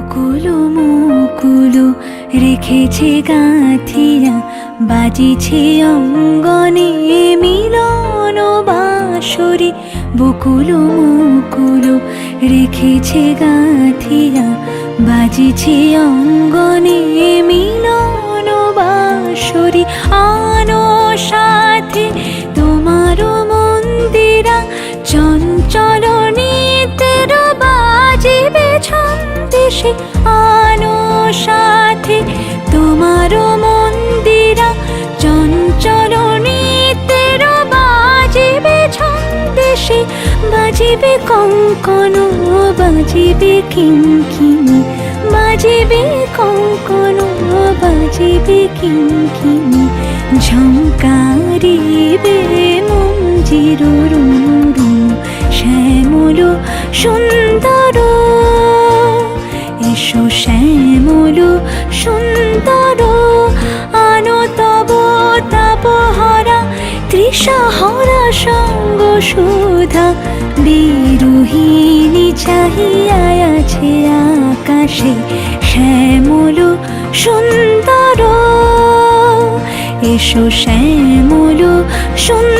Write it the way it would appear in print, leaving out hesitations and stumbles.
বকুল মুকুল রেখেছে গাঁথিয়া, বাজিছে অঙ্গনে মিলন বাঁশরি। বকুল মুকুল রেখেছে গাঁথিয়া, বাজিছে অঙ্গনে মিলন বাঁশরি। আনো সাথে তোমার মন্দিরা, চঞ্চল নিতের বাজিবে ছন্দেশে। আনো সাথে তোমার মন্দিরা, চঞ্চল নিতের বাজিবে ছন্দেশে। বাজিবে কঙ্কন, বাজিবে কিঙ্কিণী, বাজিবে কঙ্কন, বাজিবে কিঙ্কিণী। ঝঙ্কারিবে মঞ্জির রুনু, শ্যামল সুন্দর। এসো শ্যামল সুন্দর, আনো তব তাপহরা তৃষাহরা সঙ্গ সুধা। বিরোহিণী চাহিয়া আছে আকাশে, শ্যামল সুন্দর। এসো শ্যামল সুন্দর।